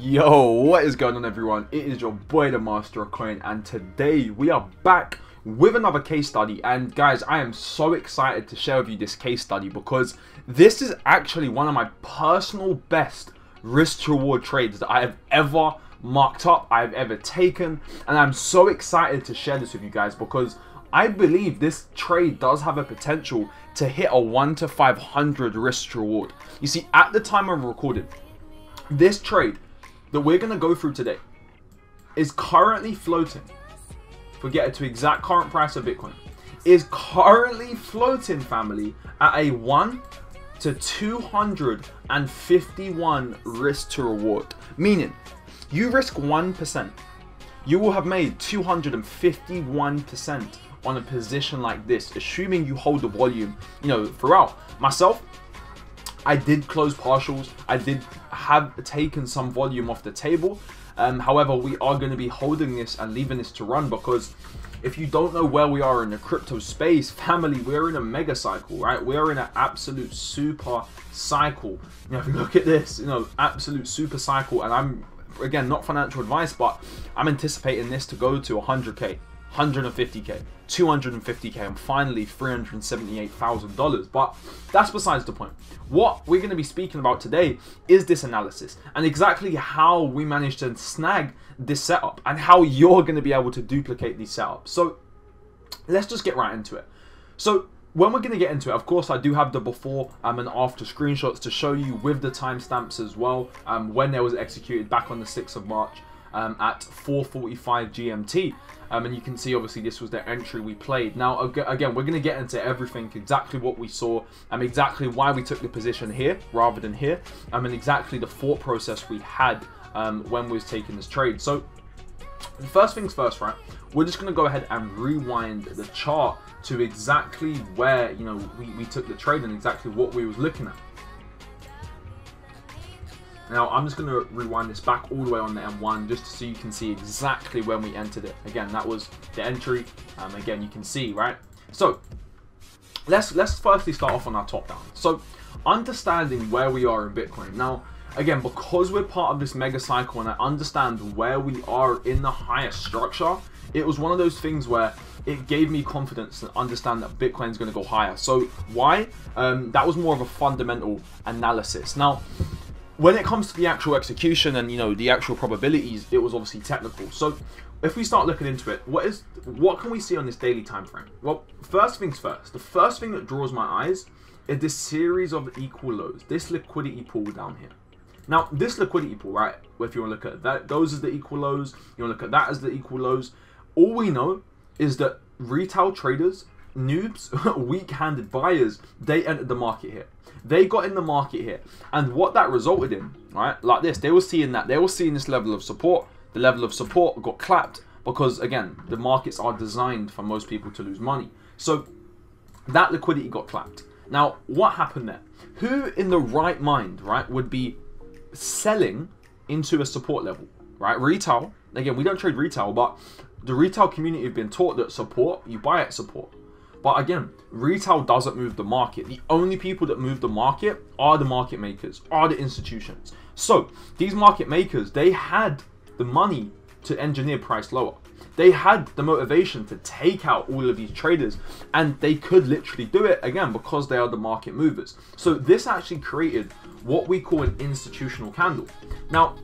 Yo, what is going on, everyone? It is your boy, the Master of Coin, and today we are back with another case study. And guys, I am so excited to share with you this case study because this is actually one of my personal best risk to reward trades that I have ever marked up, I have ever taken, and I'm so excited to share this with you guys because I believe this trade does have a potential to hit a 1 to 500 risk to reward. You see, at the time of recording, this trade that we're going to go through today is currently floating, forget it, to exact current price of Bitcoin, is currently floating, family, at a 1 to 251 risk to reward. Meaning, you risk 1%, you will have made 251% on a position like this, assuming you hold the volume, throughout. Myself, I did close partials, I did have taken some volume off the table. However, we are going to be holding this and leaving this to run because if you don't know where we are in the crypto space, family, we're in a mega cycle, right? We're in an absolute super cycle. If you look at this, absolute super cycle. And I'm, again, not financial advice, but I'm anticipating this to go to 100K, 150K, 250K, and finally $378,000. But that's besides the point. What we're going to be speaking about today is this analysis and exactly how we managed to snag this setup and how you're going to be able to duplicate these setups. So let's just get right into it. So when we're going to get into it, of course, I do have the before and after screenshots to show you with the timestamps as well, when it was executed back on the 6th of March. At 4:45 GMT, and you can see obviously this was the entry we played. Now again, we're going to get into everything, exactly what we saw, exactly why we took the position here rather than here, and exactly the thought process we had when we was taking this trade. So first things first, right, we're just going to go ahead and rewind the chart to exactly where we took the trade and exactly what we was looking at. Now, I'm just going to rewind this back all the way on the M1 just so you can see exactly when we entered it. Again, that was the entry. Again, you can see, right? So, let's firstly start off on our top down. So, understanding where we are in Bitcoin. Now, again, because we're part of this mega cycle and I understand where we are in the highest structure, it was one of those things where it gave me confidence to understand that Bitcoin is going to go higher. So, why? That was more of a fundamental analysis. Now, when it comes to the actual execution and the actual probabilities, it was obviously technical. So if we start looking into it, what can we see on this daily time frame? Well, first things first, the first thing that draws my eyes is this series of equal lows, this liquidity pool down here. Now this liquidity pool, right, if you want to look at that, those as the equal lows, you want to look at that as the equal lows, all we know is that retail traders, noobs, weak-handed buyers, they entered the market here. They got in the market here, and what that resulted in, right, like this, they were seeing this level of support. The level of support got clapped because, again, the markets are designed for most people to lose money. So that liquidity got clapped. Now, what happened there? Who in the right mind, right, would be selling into a support level, right? Retail. Again, we don't trade retail, but the retail community have been taught that support, you buy at support. But again, retail doesn't move the market. The only people that move the market are the market makers, are the institutions. So these market makers, they had the money to engineer price lower. They had the motivation to take out all of these traders, and they could literally do it, again, because they are the market movers. So this actually created what we call an institutional candle. Now,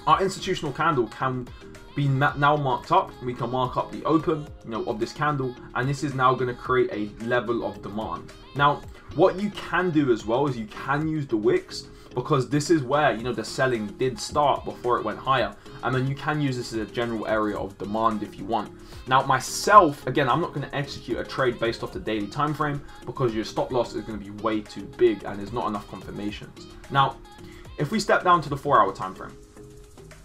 our institutional candle can be now marked up. We can mark up the open of this candle, and this is now going to create a level of demand. Now what you can do as well is you can use the wicks, because this is where the selling did start before it went higher, and then you can use this as a general area of demand if you want. Now myself, again, I'm not going to execute a trade based off the daily time frame because your stop loss is going to be way too big and there's not enough confirmations. Now if we step down to the 4-hour time frame,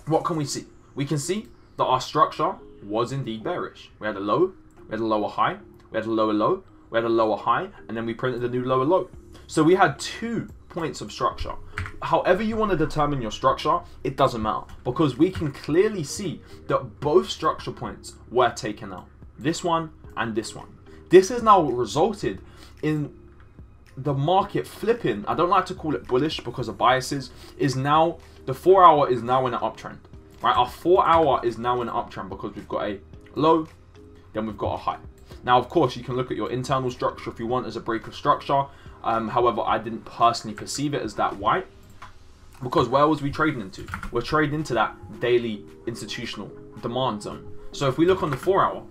what can we see? We can see that our structure was indeed bearish. We had a low, we had a lower high, we had a lower low, we had a lower high, and then we printed a new lower low. So we had 2 points of structure. However you want to determine your structure, it doesn't matter, because we can clearly see that both structure points were taken out. This one and this one. This has now resulted in the market flipping, I don't like to call it bullish because of biases, is now, the 4 hour is now in an uptrend, right? Our 4 hour is now in an uptrend because we've got a low, then we've got a high. Now, of course, you can look at your internal structure if you want as a break of structure. However, I didn't personally perceive it as that. Why? Because where was we trading into? We're trading into that daily institutional demand zone. So if we look on the 4 hour,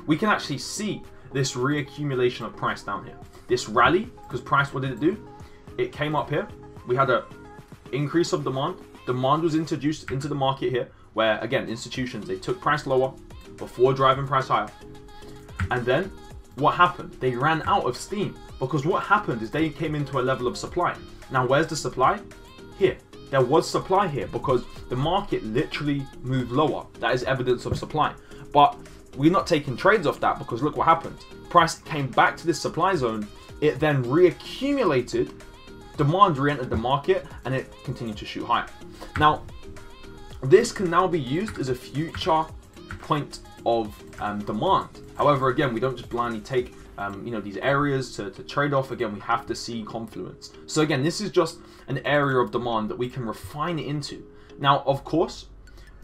we can actually see this reaccumulation of price down here. This rally, because price, what did it do? It came up here. We had a increase of demand. Demand was introduced into the market here, where again, institutions, they took price lower before driving price higher. And then what happened? They ran out of steam, because what happened is they came into a level of supply. Now, where's the supply? Here. There was supply here because the market literally moved lower. That is evidence of supply. But we're not taking trades off that, because look what happened. Price came back to this supply zone. It then reaccumulated. Demand re-entered the market and it continued to shoot higher. Now, this can now be used as a future point of demand. However, again, we don't just blindly take these areas to trade off. Again, we have to see confluence. So again, this is just an area of demand that we can refine it into. Now, of course,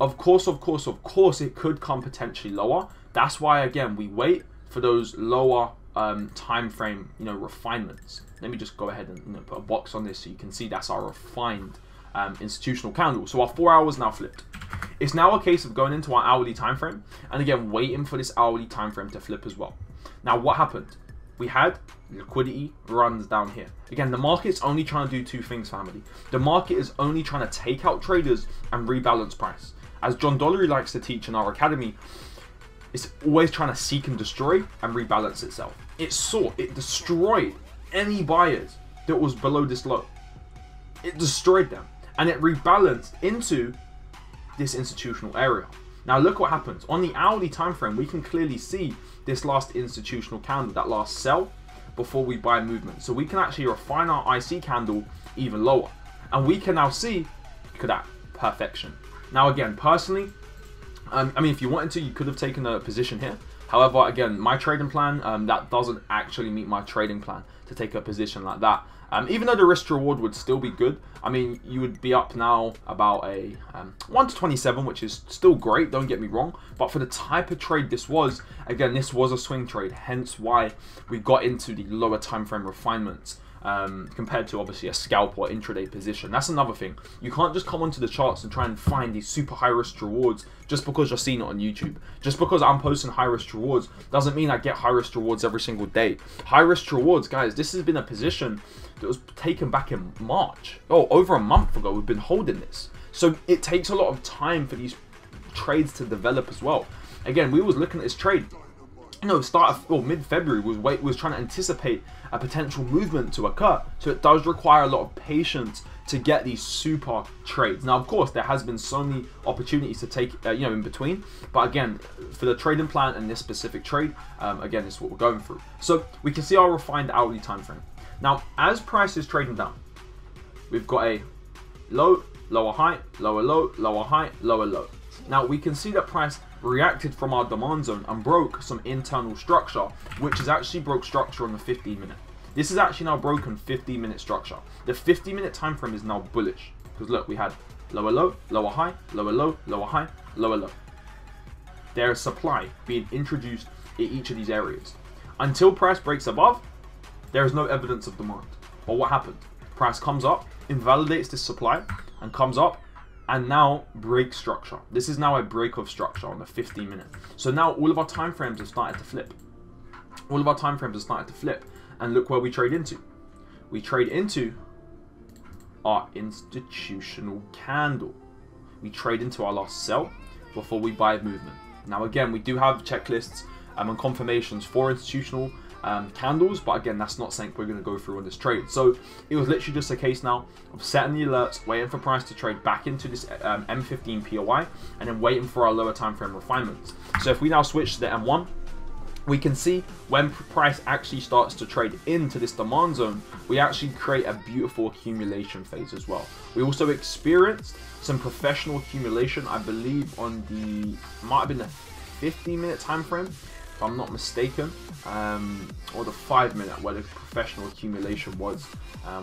it could come potentially lower. That's why, again, we wait for those lower time frame, refinements. Let me just go ahead and put a box on this so you can see that's our refined institutional candle. So our 4 hours now flipped. It's now a case of going into our hourly time frame and again waiting for this hourly time frame to flip as well. Now, what happened? We had liquidity runs down here. Again, the market's only trying to do two things, family. The market is only trying to take out traders and rebalance price. As John Dollery likes to teach in our academy, it's always trying to seek and destroy and rebalance itself. It destroyed any buyers that was below this low. It destroyed them and it rebalanced into this institutional area. Now look what happens. On the hourly time frame, we can clearly see this last institutional candle, that last sell before we buy movement. So we can actually refine our IC candle even lower. And we can now see, look at that, perfection. Now again, personally, if you wanted to, you could have taken a position here. However, again, my trading plan, that doesn't actually meet my trading plan to take a position like that. Even though the risk to reward would still be good, you would be up now about a 1 to 27, which is still great, don't get me wrong. But for the type of trade this was, again, this was a swing trade, hence why we got into the lower time frame refinements compared to obviously a scalp or intraday position. That's another thing. You can't just come onto the charts and try and find these super high risk rewards just because you're seeing it on YouTube. Just because I'm posting high risk rewards doesn't mean I get high risk rewards every single day. High risk rewards, guys, this has been a position that was taken back in March. Over a month ago, we've been holding this. So it takes a lot of time for these trades to develop as well. Again, we was looking at this trade, mid-February, was trying to anticipate a potential movement to occur. So it does require a lot of patience to get these super trades. Now, of course, there has been so many opportunities to take, in between. But again, for the trading plan and this specific trade, again, this is what we're going through. So we can see our refined hourly time frame. Now, as price is trading down, we've got a low, lower high, lower low, lower high, lower low. Now, we can see that price reacted from our demand zone and broke some internal structure, which is actually broke structure on the 15-minute. This is actually now broken 15-minute structure. The 50-minute time frame is now bullish because look, we had lower low, lower high, lower low, lower high, lower low. There is supply being introduced in each of these areas. Until price breaks above, there is no evidence of demand. But what happened? Price comes up, invalidates this supply, and comes up, and now breaks structure. This is now a break of structure on the 15-minute. So now all of our time frames have started to flip. All of our time frames have started to flip. And look where we trade into. We trade into our institutional candle. We trade into our last sell before we buy movement. Now again, we do have checklists and confirmations for institutional candles, but again, that's not something we're going to go through on this trade. So it was literally just a case now of setting the alerts, waiting for price to trade back into this M15 POI, and then waiting for our lower time frame refinements. So if we now switch to the M1, we can see when price actually starts to trade into this demand zone, we actually create a beautiful accumulation phase as well. We also experienced some professional accumulation, I believe on the, might have been the 15-minute time frame. if I'm not mistaken, or the 5 minute where the professional accumulation was.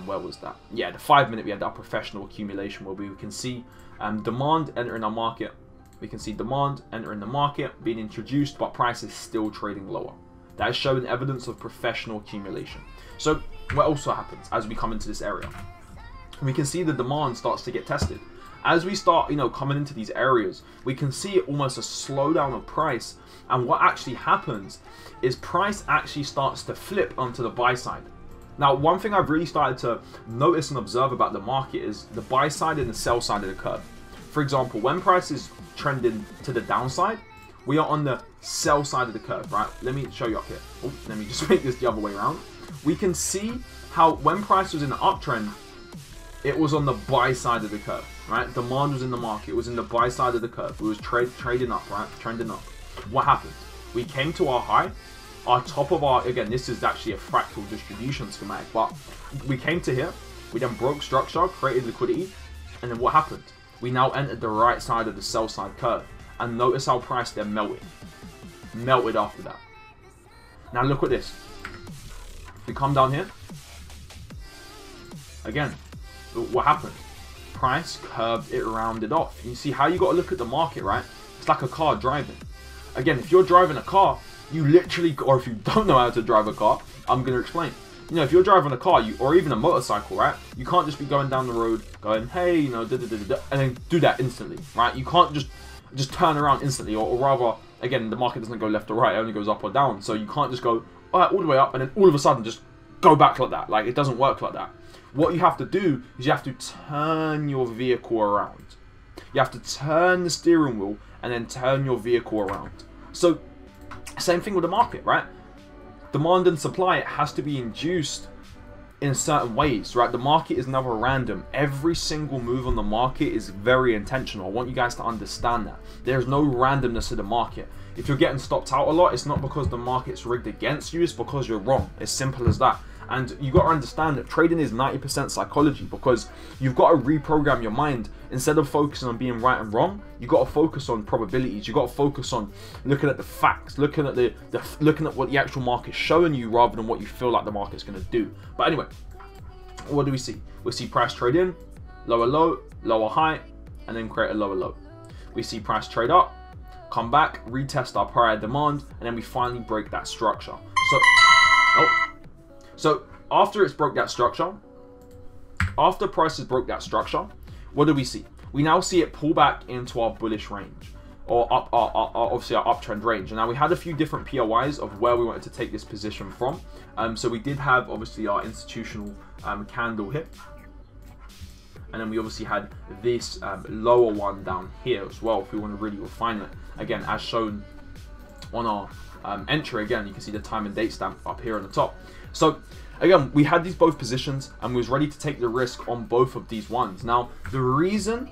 Where was that? Yeah, the 5 minute we had that professional accumulation where we can see demand entering our market. We can see demand entering the market, being introduced, but price is still trading lower. That is showing evidence of professional accumulation. So what also happens as we come into this area? We can see the demand starts to get tested. As we start, coming into these areas, we can see almost a slowdown of price. And what actually happens is price actually starts to flip onto the buy side. Now, one thing I've really started to notice and observe about the market is the buy side and the sell side of the curve. For example, when price is trending to the downside, we are on the sell side of the curve, right? Let me show you up here. Oh, let me just make this the other way around. We can see how when price was in the uptrend, it was on the buy side of the curve, right? Demand was in the market. It was in the buy side of the curve. It was trading up, right? Trending up. What happened? We came to our high. Our top of our, again, this is actually a fractal distribution schematic, but we came to here. We then broke structure, created liquidity. And then what happened? We now entered the right side of the sell side curve. And notice how price then melted. Melted after that. Now look at this. If we come down here. Again, what happened? Price curved it, rounded off. You see how you got to look at the market, right? It's like a car driving. Again, if you're driving a car, you literally, or if you don't know how to drive a car, I'm going to explain. If you're driving a car, or even a motorcycle, right? You can't just be going down the road, going, hey, and then do that instantly, right? You can't just turn around instantly, or rather, again, the market doesn't go left or right, it only goes up or down. So you can't just go all the way up and then all of a sudden just go back like that. Like, it doesn't work like that. What you have to do is you have to turn your vehicle around. You have to turn the steering wheel and then turn your vehicle around. So, same thing with the market, right? Demand and supply, it has to be induced in certain ways, right? The market is never random. Every single move on the market is very intentional. I want you guys to understand that. There's no randomness to the market. If you're getting stopped out a lot, it's not because the market's rigged against you, it's because you're wrong. It's simple as that. And you got to understand that trading is 90% psychology, because you've got to reprogram your mind. Instead of focusing on being right and wrong, you got to focus on probabilities. You got to focus on looking at the facts, looking at looking at what the actual market's showing you rather than what you feel like the market's going to do. But anyway, what do we see? We see price trade in, lower low, lower high, and then create a lower low. We see price trade up, come back, retest our prior demand, and then we finally break that structure. So after it's broke that structure, after prices broke that structure, what do we see? We now see it pull back into our bullish range, or obviously our uptrend range. And now we had a few different POIs of where we wanted to take this position from. So we did have obviously our institutional candle here. And then we obviously had this lower one down here as well, if we want to really refine it. Again, as shown on our entry, again, you can see the time and date stamp up here on the top. So again, we had these both positions and we was ready to take the risk on both of these ones. Now, the reason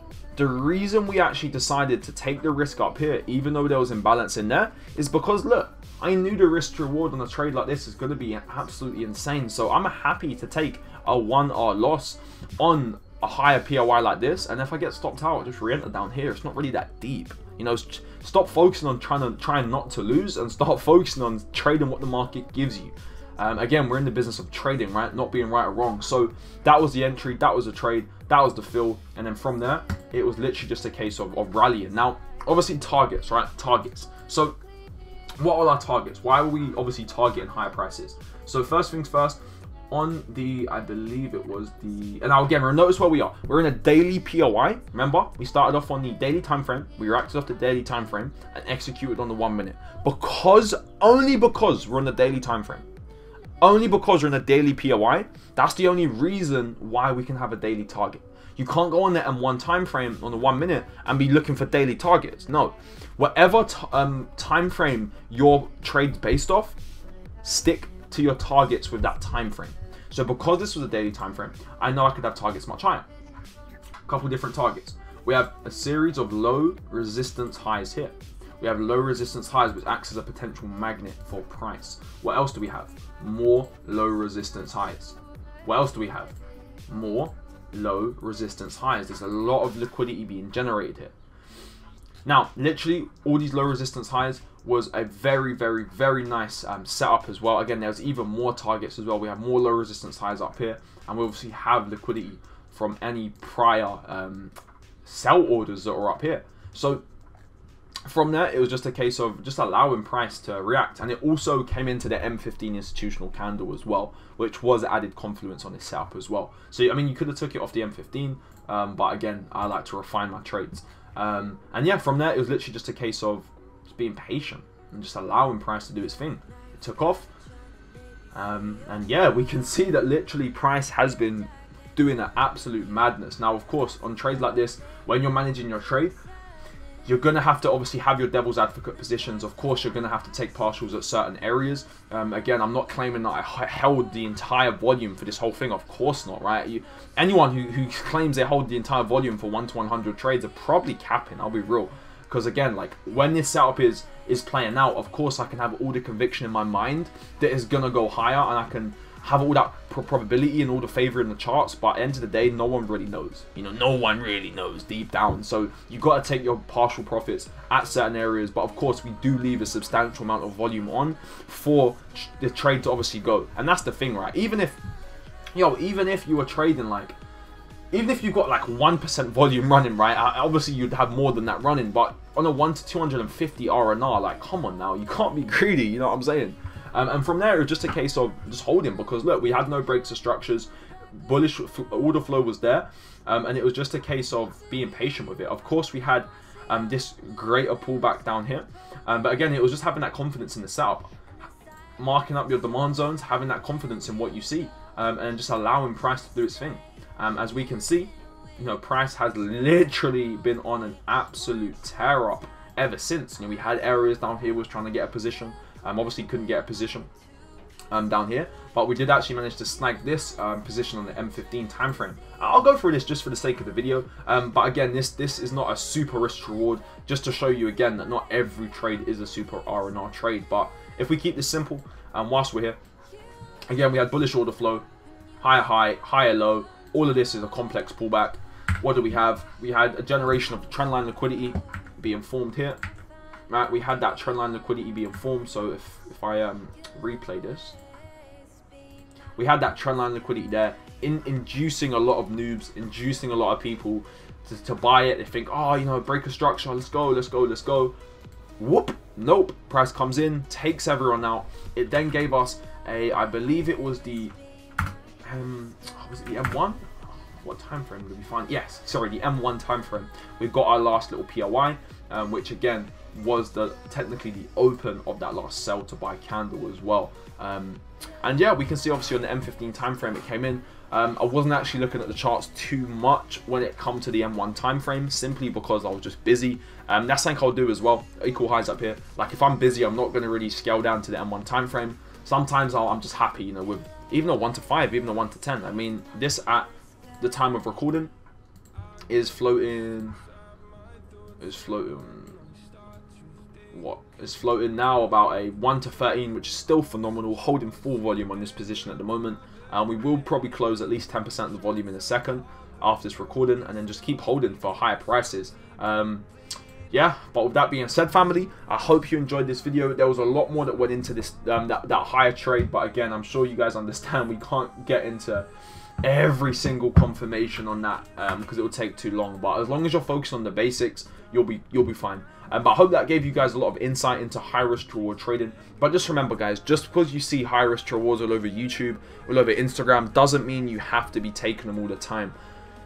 we actually decided to take the risk up here, even though there was imbalance in there, is because look, I knew the risk to reward on a trade like this is going to be absolutely insane. So I'm happy to take a 1R loss on a higher POI like this. And if I get stopped out, I'll just re-enter down here. It's not really that deep. Stop focusing on trying not to lose and start focusing on trading what the market gives you. Again, we're in the business of trading, right? Not being right or wrong. So that was the entry, that was the trade, that was the fill. And then from there, it was literally just a case of rallying. Now, obviously targets, right? Targets. So what are our targets? Why are we obviously targeting higher prices? So first things first, on the, I believe it was the, and now again, notice where we are. We're in a daily POI. Remember, we started off on the daily time frame. We reacted off the daily time frame and executed on the 1 minute. Only because we're on the daily time frame. Only because we're in a daily POI, that's the only reason why we can have a daily target. You can't go on the M1 time frame on the 1 minute and be looking for daily targets. No, whatever time frame your trade's based off, stick to your targets with that time frame. So because this was a daily time frame, I know I could have targets much higher. A couple different targets. We have a series of low resistance highs here. We have low resistance highs, which acts as a potential magnet for price. What else do we have? More low resistance highs. What else do we have? More low resistance highs. There's a lot of liquidity being generated here. Now, literally, all these low resistance highs was a very, very, very nice setup as well. Again, there's even more targets as well. We have more low resistance highs up here, and we obviously have liquidity from any prior sell orders that are up here. So from there, it was just a case of just allowing price to react. And it also came into the M15 institutional candle as well, which was added confluence on this setup as well. So, I mean, you could have took it off the M15, but again, I like to refine my trades. And yeah, from there, it was literally just a case of just being patient and just allowing price to do its thing. It took off. And yeah, we can see that literally price has been doing an absolute madness. Now, of course, on trades like this, when you're managing your trade, you're going to have to obviously have your devil's advocate positions. Of course, you're going to have to take partials at certain areas. Again, I'm not claiming that I held the entire volume for this whole thing. Of course not, right? Anyone who claims they hold the entire volume for 1 to 100 trades are probably capping, I'll be real. Because again, like when this setup is playing out, of course, I can have all the conviction in my mind that it's going to go higher, and I can have all that probability and all the favor in the charts, but at the end of the day, no one really knows. You know, no one really knows deep down. So you got to take your partial profits at certain areas, but of course we do leave a substantial amount of volume on for the trade to obviously go. And that's the thing, right? Even if you were trading like, even if you got like 1% volume running, right? Obviously you'd have more than that running, but on a 1 to 250 R&R, like, come on now, you can't be greedy, you know what I'm saying? And from there, it was just a case of just holding, because look, we had no breaks or structures, bullish order flow was there, and it was just a case of being patient with it. Of course, we had this greater pullback down here, but again, it was just having that confidence in the setup, marking up your demand zones, having that confidence in what you see, and just allowing price to do its thing. As we can see, you know, price has literally been on an absolute tear up ever since. You know, we had areas down here was trying to get a position. Obviously couldn't get a position down here, but we did actually manage to snag this position on the M15 time frame. I'll go through this just for the sake of the video, but again, this is not a super risk reward, just to show you again that not every trade is a super R&R trade. But if we keep this simple, whilst we're here, again, we had bullish order flow, higher high, higher low. All of this is a complex pullback. What do we have? We had a generation of trendline liquidity being formed here. Right, we had that trendline liquidity being formed. So if I replay this, we had that trendline liquidity there, inducing a lot of noobs, inducing a lot of people to buy it. They think, oh, you know, break a structure, let's go, let's go, let's go. Whoop, nope. Price comes in, takes everyone out. It then gave us a, I believe it was the was it the M1? What time frame would we find? Yes, sorry, the M1 time frame. We've got our last little POI, which again was technically the open of that last sell to buy candle as well. And yeah, we can see obviously on the M15 time frame it came in. I wasn't actually looking at the charts too much when it come to the M1 time frame, simply because I was just busy. That's something I'll do as well. Equal highs up here. Like if I'm busy, I'm not going to really scale down to the M1 time frame. Sometimes I'm just happy, you know, with even a 1 to 5, even a 1 to 10. I mean, this at the time of recording is floating. What is floating now about a 1 to 13, which is still phenomenal, holding full volume on this position at the moment. We will probably close at least 10% of the volume in a second after this recording, and then just keep holding for higher prices. Yeah, but with that being said, family, I hope you enjoyed this video. There was a lot more that went into this that higher trade, but again, I'm sure you guys understand we can't get into every single confirmation on that because it will take too long. But as long as you're focused on the basics, you'll be fine. But I hope that gave you guys a lot of insight into high risk reward trading. But just remember, guys, just because you see high risk rewards all over YouTube, all over Instagram, doesn't mean you have to be taking them all the time.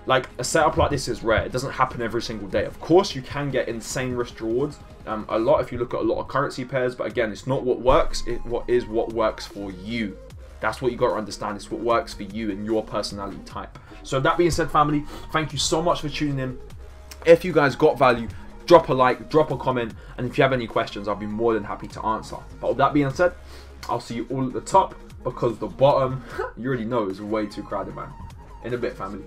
Like, a setup like this is rare. It doesn't happen every single day. Of course, you can get insane risk rewards a lot if you look at a lot of currency pairs. But again, it's not what works. It's what works for you. That's what you got to understand. It's what works for you and your personality type. So that being said, family, thank you so much for tuning in. If you guys got value, drop a like, drop a comment, and if you have any questions, I'll be more than happy to answer. But with that being said, I'll see you all at the top, because the bottom, you already know, is way too crowded, man. In a bit, family.